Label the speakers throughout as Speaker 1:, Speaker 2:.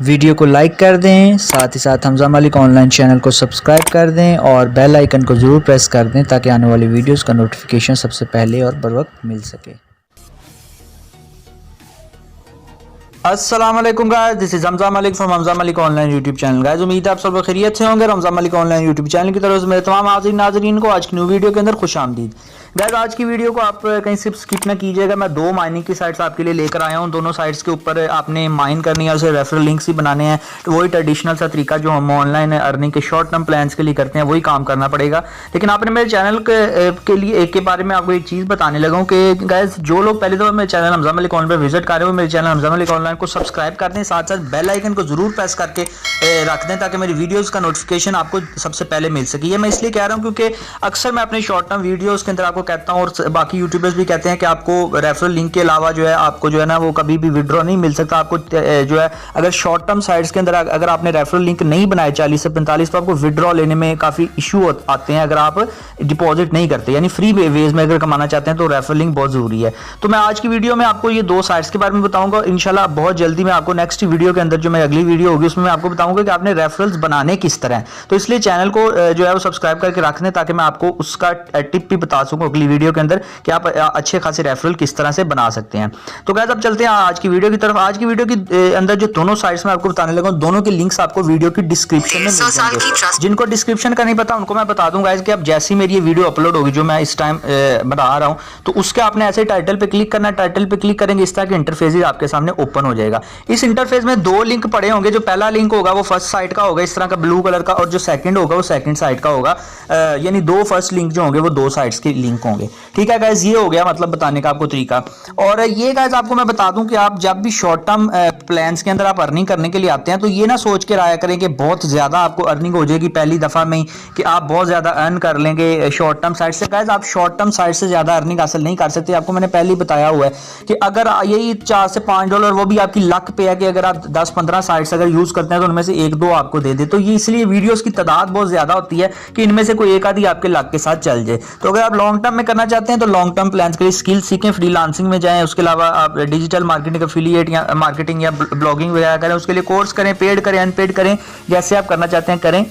Speaker 1: Video को like कर दें, साथ ही साथ हमजा मालिक ऑनलाइन चैनल को सब्सक्राइब कर दें और बेल आइकन को ज़रूर प्रेस कर दें ताकि आने वाली वीडियोस का नोटिफिकेशन सबसे पहले और बर वक्त मिल सके। अस्सलाम वालेकुम guys, this is Hamza Malik from Hamza मालिक ऑनलाइन यूट्यूब चैनल। गाइस उम्मीद है आप सब खैरियत से होंगे। हमजा मालिक ऑनलाइन यूट्यूब चैनल की तरफ से मेरे तमाम नाज़रीन को आज की न्यू वीडियो के अंदर खुश आमदीद। गाइस आज की वीडियो को आप कहीं से स्किप ना कीजिएगा। मैं दो माइनिंग की साइट्स आपके लिए लेकर आया हूं। दोनों साइट्स के ऊपर आपने माइन करनी है, उसे रेफरल लिंक्स ही बनाने हैं। तो वही ट्रेडिशनल सा तरीका जो हम ऑनलाइन अर्निंग के शॉर्ट टर्म प्लान्स के लिए करते हैं वही काम करना पड़ेगा। लेकिन आपने मेरे चैनल के लिए एक के बारे में आपको एक चीज़ बताने लगा हूँ कि गाइस जो लोग पहले तो मेरे चैनल हमजा मालिक ऑनलाइन पर विजिट कर रहे हो, मेरे चैनल हमजा मालिक ऑनलाइन को सब्सक्राइब कर दें, साथ साथ बेल आइकन को जरूर प्रेस करके रख दें ताकि मेरी वीडियोस का नोटिफिकेशन आपको सबसे पहले मिल सके। ये मैं इसलिए कह रहा हूँ क्योंकि अक्सर मैं अपने शॉर्ट टर्म वीडियोस के अंदर आपको कहता हूँ और बाकी यूट्यूबर्स भी कहते हैं कि आपको रेफरल लिंक के अलावा जो है आपको जो है ना वो कभी भी विड्रॉ नहीं मिल सकता। आपको जो है अगर शॉर्ट टर्म साइट्स के अंदर अगर आपने रेफरल लिंक नहीं बनाए 40 से 45 तो आपको विड्रॉ लेने में काफ़ी इशू आते हैं अगर आप डिपॉजिट नहीं करते, यानी फ्री वेज में अगर कमाना चाहते हैं तो रेफरल लिंक बहुत ज़रूरी है। तो मैं आज की वीडियो में आपको ये दो साइट्स के बारे में बताऊंगा। इंशाल्लाह बहुत जल्दी मैं आपको नेक्स्ट वीडियो के अंदर जो मैं अगली वीडियो होगी उसमें मैं आपको बताऊंगा कि आपने रेफरल्स बनाने किस तरह है। तो इसलिए चैनल को जो है वो सब्सक्राइब करके रख दें ताकि मैं आपको उसका टिप भी बता सकूं अगली वीडियो के अंदर कि आप अच्छे खासे रेफरल किस तरह से बना सकते हैं। तो गाइस अब चलते हैं आज की वीडियो की तरफ। आज की वीडियो के अंदर जो दोनों साइट्स में आपको बताने लगा हूं, दोनों के लिंक्स आपको वीडियो की डिस्क्रिप्शन में मिल जाएंगे। जिनको डिस्क्रिप्शन का नहीं पता उनको मैं बता दूंगा कि अब जैसी मेरी ये वीडियो अपलोड होगी जो मैं इस टाइम बता रहा हूं तो उसके आपने ऐसे टाइटल पे क्लिक करना है। टाइटल पे क्लिक करेंगे इस तरह के इंटरफेस आपके सामने ओपन हो जाएगा। इस इंटरफेस में दो लिंक पड़े होंगे। जो पहला लिंक होगा वो फर्स्ट साइट का होगा इस तरह का ब्लू कलर का, और जो सेकंड होगा वो सेकंड साइट का होगा। यानी दो फर्स्ट लिंक जो होंगे वो दो साइट्स के लिंक होंगे। ठीक है गाइस, ये हो गया मतलब बताने का आपको तरीका। और ये गाइस आपको मैं बता दूं कि आप जब भी शॉर्ट टर्म प्लान्स के अंदर आप अर्निंग करने के लिए आते हैं तो ये ना सोच के आया करें कि बहुत ज्यादा आपको अर्निंग हो जाएगी पहली दफा में ही, कि आप बहुत ज्यादा अर्न कर लेंगे शॉर्ट टर्म साइट से। गाइस आप शॉर्ट टर्म साइट से ज्यादा अर्निंग हासिल नहीं कर सकते। आपको मैंने पहले ही बताया हुआ है कि अगर यही 4 से 5 डॉलर वो भी आपकी लक पे है कि अगर आप 10-15 साइट्स अगर यूज करते हैं तो उनमें से एक दो आपको दे दे। तो ये इसलिए वीडियोस की तादाद बहुत ज्यादा होती है कि इनमें से कोई एक आधी आपके लक के साथ चल जाए। तो अगर आप लॉन्ग टर्म में करना चाहते हैं तो लॉन्ग टर्म प्लान्स के लिए स्किल सीखें, फ्रीलांसिंग में जाएं, उसके अलावा आप डिजिटल मार्केटिंग, एफिलिएट या मार्केटिंग या ब्लॉगिंग वगैरह करें, उसके लिए कोर्स करें, पेड करें, अनपेड करें, जैसे आप करना चाहते हैं करें।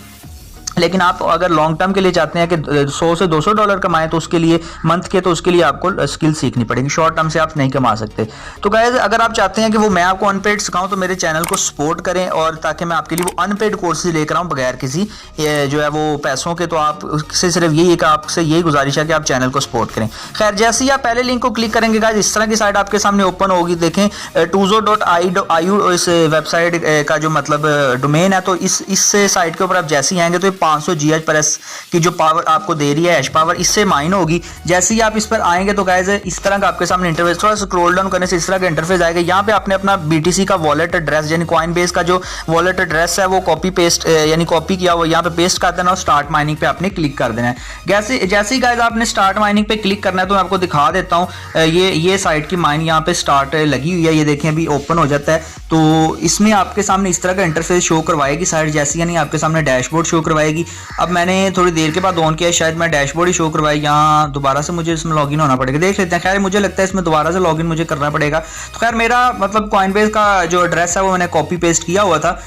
Speaker 1: लेकिन आप अगर लॉन्ग टर्म के लिए चाहते हैं कि 100 से 200 डॉलर कमाएं तो उसके लिए मंथ के तो उसके लिए आपको स्किल सीखनी पड़ेगी। शॉर्ट टर्म से आप नहीं कमा सकते। तो गाइस अगर आप चाहते हैं कि वो मैं आपको अनपेड सिखाऊं तो मेरे चैनल को सपोर्ट करें और ताकि मैं आपके लिए वो अनपेड कोर्सेज लेकर आऊं बगैर किसी जो है वो पैसों के। तो आप उससे सिर्फ यही एक आपसे यही गुजारिश है कि आप चैनल को सपोर्ट करें। खैर जैसे ही आप पहले लिंक को क्लिक करेंगे गाइस इस तरह की साइट आपके सामने ओपन होगी। देखें tuzo.iu इस वेबसाइट का जो मतलब डोमेन है। तो इस साइट के ऊपर आप जैसे ही आएंगे तो 500 GH की जो पावर आपको दे रही है हैश पावर इससे माइन होगी। जैसे ही आप इस पर आएंगे तो गाइस इस तरह का आपके सामने इंटरफेस, थोड़ा सा स्क्रॉल डाउन करने से इस तरह का इंटरफेस आएगा। यहाँ पे आपने अपना BTC का वॉलेट एड्रेस यानी कॉइनबेस का जो वॉलेट एड्रेस है वो कॉपी पेस्ट यानी कॉपी किया वो यहाँ पे पेस्ट कर देना और स्टार्ट माइनिंग पे आपने क्लिक कर देना है। जैसे ही गाइस आपने स्टार्ट माइनिंग पे क्लिक करना है तो मैं आपको दिखा देता हूँ। ये साइट की माइन यहाँ पे स्टार्ट लगी हुई है। ये देखें अभी ओपन हो जाता है तो इसमें आपके सामने इस तरह का इंटरफेस शो करवाएगी साइट जैसी, यानी आपके सामने डैशबोर्ड शो करवाएगी। अब मैंने थोड़ी देर के बाद ऑन किया, शायद मैं डैशबोर्ड ही शो करवाई। यहाँ दोबारा से मुझे इसमें लॉगिन होना पड़ेगा, देख लेते हैं। खैर मुझे लगता है इसमें दोबारा से लॉगिन मुझे करना पड़ेगा। तो खैर मेरा मतलब कॉइनबेस का जो एड्रेस है वो मैंने कॉपी पेस्ट किया हुआ था।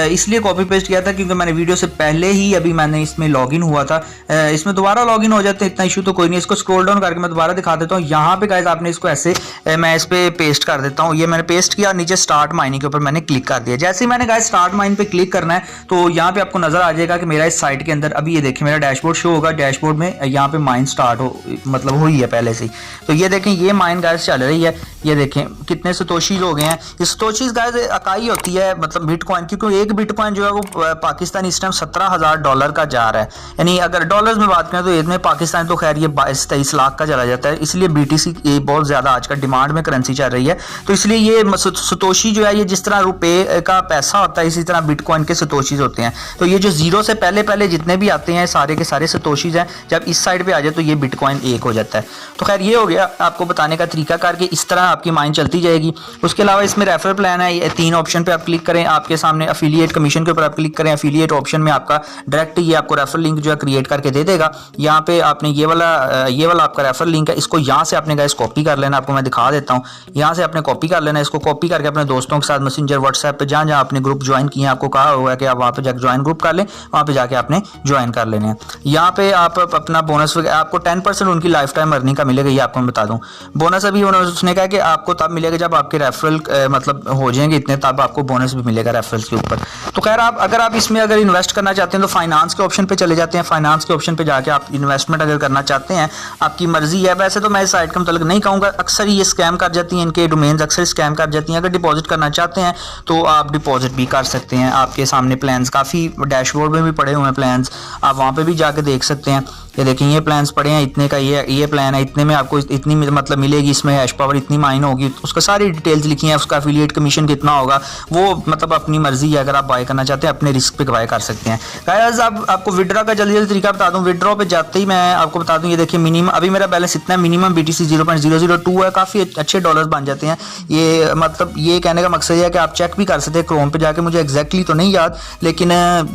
Speaker 1: इसलिए कॉपी पेस्ट किया था क्योंकि मैंने वीडियो से पहले ही अभी मैंने इसमें लॉगिन हुआ था। इसमें दोबारा लॉगिन हो जाते हैं, इतना इशू तो कोई नहीं। इसको स्क्रॉल डाउन करके मैं दोबारा दिखा देता हूँ। यहाँ पे गाइस आपने इसको ऐसे मैं इस पे पेस्ट कर देता हूँ। ये मैंने पेस्ट किया, नीचे स्टार्ट माइनिंग के ऊपर मैंने क्लिक कर दिया। जैसे ही मैंने गाइस स्टार्ट माइन पे क्लिक करना है तो यहाँ पे आपको नजर आ जाएगा कि मेरा इस साइट के अंदर अभी ये देखिए मेरा डैशबोर्ड शो होगा। डैशबोर्ड में यहाँ पे माइन स्टार्ट हो मतलब हुई है पहले से। तो ये देखें ये माइन गाइस चल रही है। ये देखें कितने सतोशीज हो गए हैं। ये सतोशीज गाइस इकाई होती है मतलब बिटकॉइन, क्योंकि एक बिटकॉइन जो है वो पाकिस्तान इस टाइम $17,000 का जा रहा है। यानी अगर डॉलर्स में बात करें तो इसमें पाकिस्तान तो खैर ये 22-23 लाख का चला जाता है। इसलिए BTC बहुत ज्यादा आजकल डिमांड में करेंसी चल रही है। तो इसलिए ये सतोशी जो है ये जिस तरह रुपए का पैसा होता है इसी तरह बिटकॉइन के सतोशीज होते हैं। तो ये जो जीरो से पहले पहले जितने भी आते हैं सारे के सारे सतोशीज हैं, जब इस साइड पे आ जाए तो ये बिटकॉइन 1 हो जाता है। तो खैर ये हो गया आपको बताने का तरीकाकार कि इस तरह आपकी माइन चलती जाएगी। उसके अलावा इसमें रेफरल प्लान है, ये 3 ऑप्शन पे आप क्लिक करें, आपके सामने एफिलिएट कमीशन के ऊपर आप क्लिक करें। एफिलिएट ऑप्शन में आपका डायरेक्ट ये आपको रेफरल लिंक जो है क्रिएट करके दे देगा। यहाँ पे आपने ये वाला आपका रेफरल लिंक है, इसको यहाँ से आपने गाइस कॉपी कर लेना। आपको मैं दिखा देता हूँ, यहाँ से आपने कॉपी कर लेना। इसको कॉपी करके अपने दोस्तों के साथ मैसेंजर व्हाट्सएप पे जहाँ आपने ग्रुप ज्वाइन किए, आपको कहा हुआ है कि आप वहाँ पे जाकर ज्वाइन ग्रुप कर लें, वहाँ पे जाके आपने ज्वाइन कर लेने हैं। यहाँ पे आप अपना बोनस आपको 10% उनकी लाइफ टाइम अर्निंग का मिलेगा, ये आपको मैं बता दूँ। बोनस अभी उसने कहा कि आपको तब मिलेगा जब आपके रेफरल मतलब हो जाएंगे इतने, तब आपको बोनस भी मिलेगा रेफरल्स के ऊपर। तो खैर आप अगर आप इसमें अगर इन्वेस्ट करना चाहते हैं तो फाइनेंस के ऑप्शन पे चले जाते हैं। फाइनेंस के ऑप्शन पे जाके आप इन्वेस्टमेंट अगर करना चाहते हैं, आपकी मर्जी है। वैसे तो मैं इस साइट का मतलब नहीं कहूँगा, अक्सर ये स्कैम कर जाती हैं, इनके डोमेन्स अक्सर स्कैम कर जाती हैं। अगर डिपॉजिट करना चाहते हैं तो आप डिपॉजिट भी कर सकते हैं। आपके सामने प्लान्स काफ़ी डैशबोर्ड में भी पड़े हुए हैं प्लान्स, आप वहाँ पे भी जाके देख सकते हैं। ये देखिए ये प्लान्स पड़े हैं, इतने का ये प्लान है, इतने में आपको इतनी मतलब मिलेगी, इसमें हैश पावर इतनी माइन होगी, उसका सारी डिटेल्स लिखी हैं, उसका एफिलिएट कमीशन कितना होगा वो मतलब अपनी मर्जी है। अगर आप बाय करना चाहते हैं अपने रिस्क पे बाय कर सकते हैं। गाइस अब आपको विड्रॉ का जल्दी जल्दी तरीका बता दूं। विड्रॉ पे जाते ही मैं आपको बता दूं, ये देखिए मिनिमम अभी मेरा बैलेंस इतना है, मिनिमम BTC 0.002 है, काफ़ी अच्छे डॉलर्स बन जाते हैं। ये मतलब ये कहने का मकसद है कि आप चेक भी कर सकते हैं क्रोम पे जाके, मुझे एग्जैक्टली तो नहीं याद, लेकिन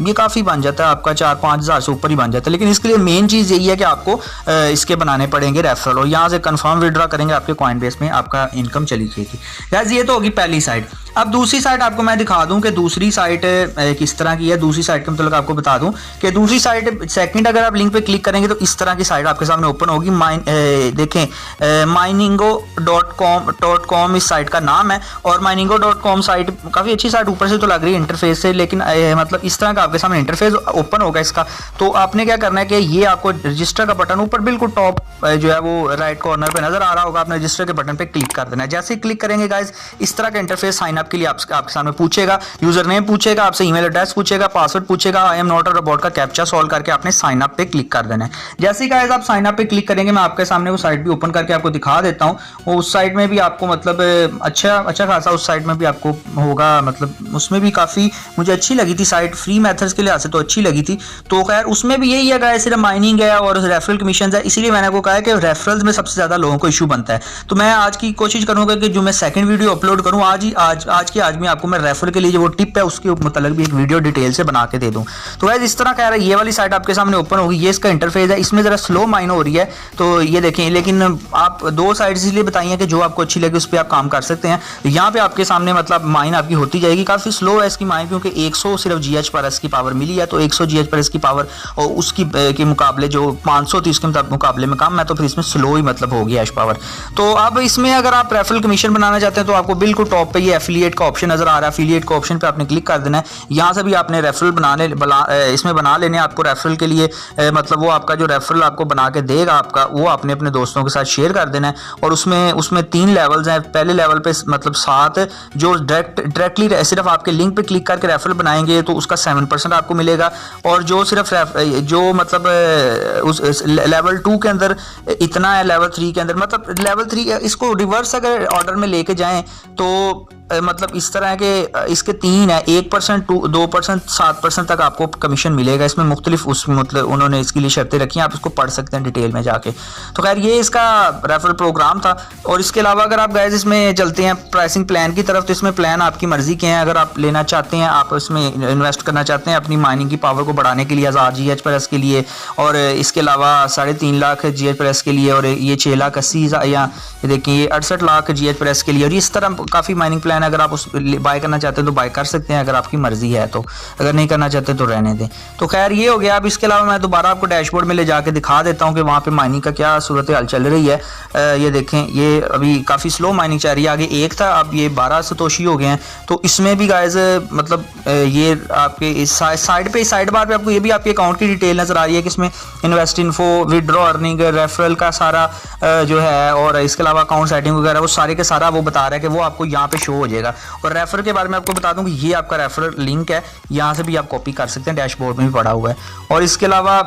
Speaker 1: ये काफ़ी बन जाता है आपका 4-5 हज़ार से ऊपर ही बन जाता है। लेकिन इसके लिए मेन चीज़ यही है कि आपको इसके बनाने पड़ेंगे रेफरल, और यहाँ से कंफर्म विड्रॉ करेंगे आपके कॉइन बेस में आपका इनकम चली जाएगी। गाइस ये तो होगी पहली साइड। अब दूसरी साइड आपको मैं दिखा दूं कि दूसरी साइट किस तरह की है। दूसरी साइट का मतलब आपको बता दूं कि दूसरी साइट सेकंड अगर आप लिंक पे क्लिक करेंगे तो इस तरह की साइट आपके सामने ओपन होगी। देखें miningo.com इस साइट का नाम है, और miningo.com साइट काफ़ी अच्छी साइट ऊपर से तो लग रही है इंटरफेस से, लेकिन मतलब इस तरह का आपके सामने इंटरफेस ओपन होगा इसका। तो आपने क्या करना है कि ये आपको रजिस्टर का बटन ऊपर बिल्कुल टॉप जो है वो राइट कॉर्नर पे नजर आ रहा होगा, आपने रजिस्टर के बटन पे क्लिक कर देना है। जैसे ही क्लिक करेंगे गाइस इस तरह का इंटरफेस साइन अप के लिए आपके सामने पूछेगा, यूजर नेम पूछेगा, आपसे ईमेल एड्रेस पूछेगा, पासवर्ड पूछेगा, I am not a robot का कैप्चा सॉल्व करके आपने साइन अप पे क्लिक कर देना है। जैसे ही गाइस आप साइन अप पे क्लिक करेंगे, मैं आपके सामने वो साइट भी ओपन करके आपको दिखा देता हूँ। वो उस साइट में भी आपको मतलब अच्छा खासा उस साइट में भी आपको होगा, मतलब उसमें भी काफ़ी मुझे अच्छी लगी थी साइट, फ्री मेथड्स के लिहाज से तो अच्छी लगी थी। तो खैर उसमें भी यही है गाइस, सिर्फ माइनिंग है और रेफरल कमीशन है, इसीलिए मैंने आपको कहा है कि रेफरल्स में सबसे ज़्यादा लोगों को इशू बनता है। तो मैं आज की कोशिश करूँगा कि जो मैं सेकंड वीडियो अपलोड करूँ आज में आपको मैं रेफर के लिए जो वो टिप है उसके मतलब भी एक वीडियो डिटेल से बना के दे दूँ। तो गाइस इस तरह कह रहा है, ये वाली साइट आपके सामने ओपन होगी, ये इसका इंटरफेस है। इसमें ज़रा स्लो माइन हो रही है तो ये देखें, लेकिन आप 2 साइट्स इसलिए बताई हैं कि जो आपको अच्छी लगे उस पर आप काम कर सकते हैं। यहाँ पे आपके सामने मतलब माइन आपकी होती जाएगी। काफ़ी स्लो है इसकी माइन, क्योंकि 100 सिर्फ GH/s की पावर मिली है, तो 100 GH/s की पावर और उसकी के मुकाबले जो 500 थी उसके मुकाबले में कम है, तो फिर इसमें स्लो ही मतलब होगी हैश पावर। तो अब इसमें अगर आप रेफरल कमीशन बनाना चाहते हैं तो आपको बिल्कुल टॉप पे ये एफिलिएट का ऑप्शन नजर आ रहा है। एफिलिएट का ऑप्शन पे आपने क्लिक कर देना है। यहाँ से भी आपने रेफरल इसमें बना लेने। आपको रेफरल के लिए मतलब वो आपका जो रेफरल आपको बना के देगा आपका, वो आपने अपने दोस्तों के साथ शेयर कर देना है। और उसमें 3 लेवल्स हैं। पहले लेवल पे मतलब 7 जो डायरेक्टली सिर्फ आपके लिंक पे क्लिक करके रेफरल बनाएंगे तो उसका 7% आपको मिलेगा। और जो सिर्फ जो मतलब उस लेवल 2 के अंदर इतना है, लेवल 3 के अंदर मतलब लेवल 3 इसको रिवर्स अगर ऑर्डर में लेके जाएं तो मतलब इस तरह के इसके 3 है, 1%, 2%, 7% तक आपको कमीशन मिलेगा। इसमें मुख्तलिफ मतलब उन्होंने इसके लिए शर्तें रखी हैं, आप इसको पढ़ सकते हैं डिटेल में जाके। तो खैर ये इसका रेफरल प्रोग्राम था। और इसके अलावा अगर आप गाइस इसमें चलते हैं प्राइसिंग प्लान की तरफ, तो इसमें प्लान आपकी मर्जी के हैं। अगर आप लेना चाहते हैं, आप इसमें इन्वेस्ट करना चाहते हैं अपनी माइनिंग की पावर को बढ़ाने के लिए 1000 GH/s के लिए, और इसके अलावा 3.5 लाख GH/s के लिए, और ये 6,80,000 या ये देखिए ये 68 लाख GH/s के लिए। और इस तरह काफ़ी माइनिंग प्लान अगर आप उस बाय करना चाहते हैं तो बाय कर सकते हैं, अगर आपकी मर्जी है तो। अगर नहीं करना चाहते तो रहने दें। तो खैर ये हो गया। अब इसके अलावा मैं दोबारा आपको डैशबोर्ड में ले जाके दिखा देता हूँ कि वहाँ पे माइनिंग का क्या सूरत हाल चल रही है। ये देखें, ये अभी काफ़ी स्लो माइनिंग चल रही है। आगे 1 था, अब ये 12 सतोशी हो गए हैं। तो इसमें भी गाइस मतलब ये आपके इस साइड पे साइड बार पे आपको ये भी आपके अकाउंट की डिटेल नजर आ रही है कि इसमें invest info, withdraw earning, referral का सारा जो है, और इसके अलावा अकाउंट सेटिंग वगैरह वो सारे के सारा वो बता रहा है कि वो आपको यहाँ पे शो हो जाएगा। और रेफर के बारे में आपको बता दूं कि ये आपका रेफर लिंक है, यहाँ से भी आप कॉपी कर सकते हैं, डैशबोर्ड में भी पड़ा हुआ है। और इसके अलावा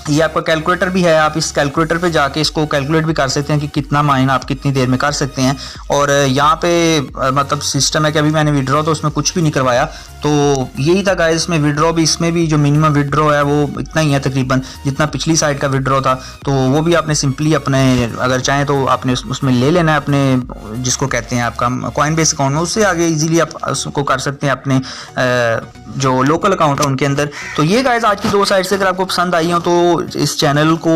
Speaker 1: ये आपका कैलकुलेटर भी है, आप इस कैलकुलेटर पे जाके इसको कैलकुलेट भी कर सकते हैं कि कितना माइन आप कितनी देर में कर सकते हैं। और यहाँ पे मतलब सिस्टम है कि अभी मैंने विड्रॉ तो उसमें कुछ भी नहीं करवाया, तो यही था गाइस। इसमें विड्रॉ भी, इसमें भी जो मिनिमम विड्रॉ है वो इतना ही है तकरीबन जितना पिछली साइड का विड्रॉ था। तो वो भी आपने सिंपली अपने अगर चाहें तो आपने उसमें ले लेना है अपने जिसको कहते हैं आपका कॉइन बेस अकाउंट में, उससे आगे इजीली आप उसको कर सकते हैं अपने जो लोकल अकाउंट है उनके अंदर। तो ये गाइस आज की 2 साइड से अगर आपको पसंद आई हो तो इस चैनल को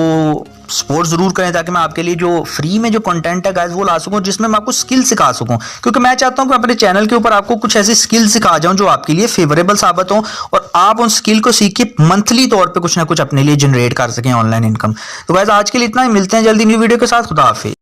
Speaker 1: सपोर्ट ज़रूर करें, ताकि मैं आपके लिए जो फ्री में जो कंटेंट है गाइस वो ला सकूं, जिसमें मैं आपको स्किल सिखा सकूं। क्योंकि मैं चाहता हूं कि अपने चैनल के ऊपर आपको कुछ ऐसी स्किल सिखा जाऊं जो आपके लिए फेवरेबल साबित हो, और आप उन स्किल को सीख के मंथली तौर पे कुछ ना कुछ अपने लिए जनरेट कर सकें ऑनलाइन इनकम। तो गाइस आज के लिए इतना ही, मिलते हैं जल्दी न्यू वीडियो के साथ। खुदा हाफिज।